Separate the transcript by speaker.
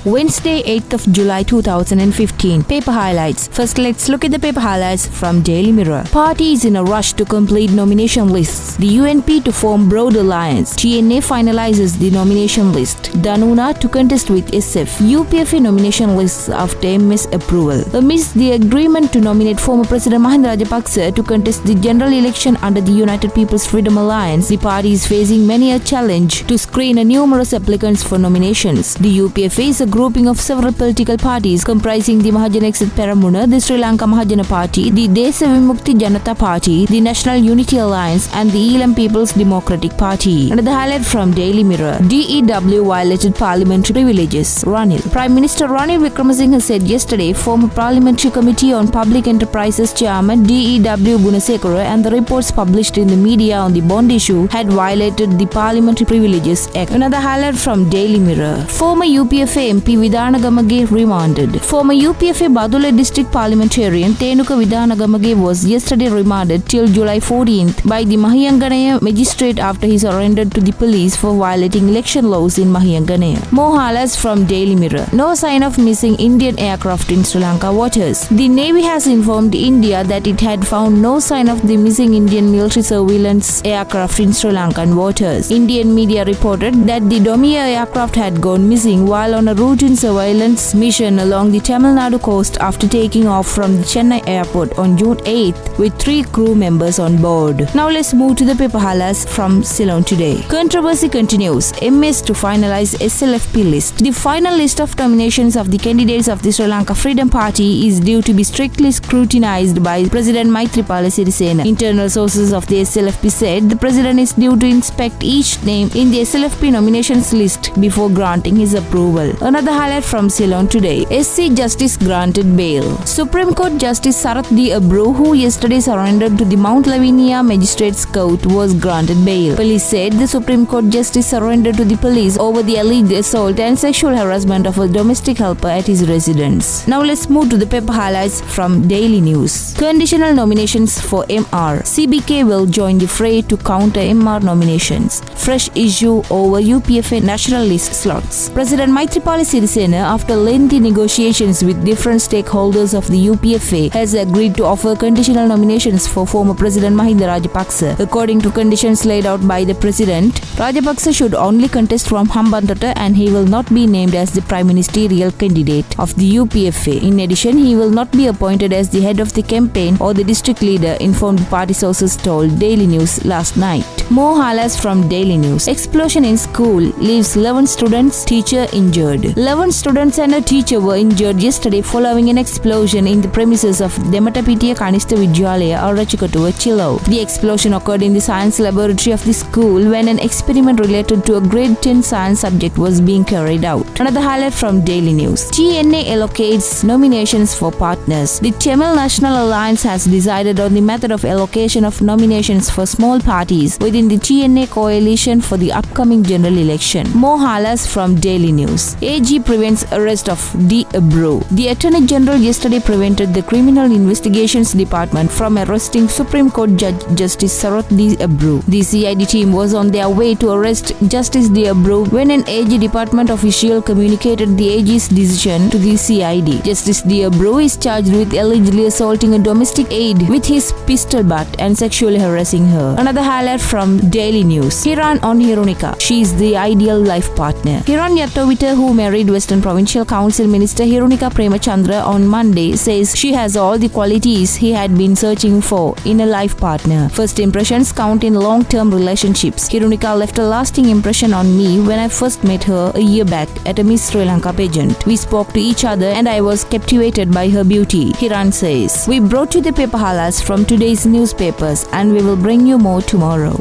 Speaker 1: Wednesday, 8th of July 2015. Paper highlights. First, let's look at the paper highlights from Daily Mirror. Party is in a rush to complete nomination lists. The UNP to form broad alliance. TNA finalizes the nomination list. Danuna to contest with SF. UPFA nomination lists after MS approval. Amidst the agreement to nominate former President Mahinda Rajapaksa to contest the general election under the United People's Freedom Alliance, the party is facing many a challenge to screen numerous applicants for nominations. The UPFA is a grouping of several political parties comprising the Mahajana Exit Peramuna, the Sri Lanka Mahajana Party, the Desa Vimukti Janata Party, the National Unity Alliance and the Elam People's Democratic Party. Another highlight from Daily Mirror. DEW violated parliamentary privileges. Ranil. Prime Minister Ranil Wickremesinghe said yesterday former Parliamentary Committee on Public Enterprises Chairman DEW Gunasekara and the reports published in the media on the bond issue had violated the Parliamentary Privileges Act. Another highlight from Daily Mirror. Former UPFA MP Vidhanagamage remanded. Former UPFA Badula District Parliamentarian Tenuka Vidhanagamage was yesterday remanded till July 14th by the Mahiyanganaya magistrate after he surrendered to the police for violating election laws in Mahiyanganaya. More highlights from Daily Mirror. No sign of missing Indian aircraft in Sri Lanka waters. The Navy has informed India that it had found no sign of the missing Indian military surveillance aircraft in Sri Lankan waters. Indian media reported that the Domia aircraft had gone missing while on a routine surveillance mission along the Tamil Nadu coast after taking off from the Chennai airport on June 8th with 3 crew members on board. Now let's move to the paper highlights from Ceylon today. Controversy continues. MS to finalize SLFP list. The final list of nominations of the candidates of the Sri Lanka Freedom Party is due to be strictly scrutinized by President Maithripala Sirisena. Internal sources of the SLFP said the president is due to inspect each name in the SLFP nominations list before granting his approval. Another highlight from Ceylon today. SC Justice granted bail. Supreme Court Justice Sarath D. Abru, who yesterday surrendered to the Mount Lavinia Magistrates Court, was granted bail. Police said the Supreme Court Justice surrendered to the police over the alleged assault and sexual harassment of a domestic helper at his residence. Now let's move to the paper highlights from Daily News. Conditional nominations for MR. CBK will join the fray to counter MR nominations. Fresh issue over UPFA national list slots. President Maithripala Sirisena, after lengthy negotiations with different stakeholders of the UPFA, has agreed to offer conditional nominations for former President Mahinda Rajapaksa. According to conditions laid out by the President, Rajapaksa should only contest from Hambantota and he will not be named as the prime ministerial candidate of the UPFA. In addition, he will not be appointed as the head of the campaign or the district leader, informed party sources told Daily News last night. More highlights from Daily News. Explosion in school leaves 11 students, teacher injured. 11 students and a teacher were injured yesterday following an explosion in the premises of Dematapitiya Kanistha Vidyalaya, Arachikatuwa, Chillow. The explosion occurred in the science laboratory of the school when an experiment related to a grade 10 science subject was being carried out. Another highlight from Daily News. TNA allocates nominations for partners. The Tamil National Alliance has decided on the method of allocation of nominations for small parties within the TNA coalition for the upcoming general election. More highlights from Daily News. AG prevents arrest of D. Abru. The Attorney General yesterday prevented the Criminal Investigations Department from arresting Supreme Court Judge Justice Sarath D. Abru. The CID team was on their way to arrest Justice D. Abru when an AG department official communicated the AG's decision to the CID. Justice D. Abru is charged with allegedly assaulting a domestic aide with his pistol butt and sexually harassing her. Another highlight from Daily News. Hiran on Hirunika. She is the ideal life partner. Hiran Yattovita, who married Western Provincial Council Minister Hirunika Premachandra on Monday, says she has all the qualities he had been searching for in a life partner. First impressions count in long-term relationships. Hirunika left a lasting impression on me when I first met her a year back at a Miss Sri Lanka pageant. We spoke to each other and I was captivated by her beauty, Hiran says. We brought you the paper highlights from today's newspapers and we will bring you more tomorrow.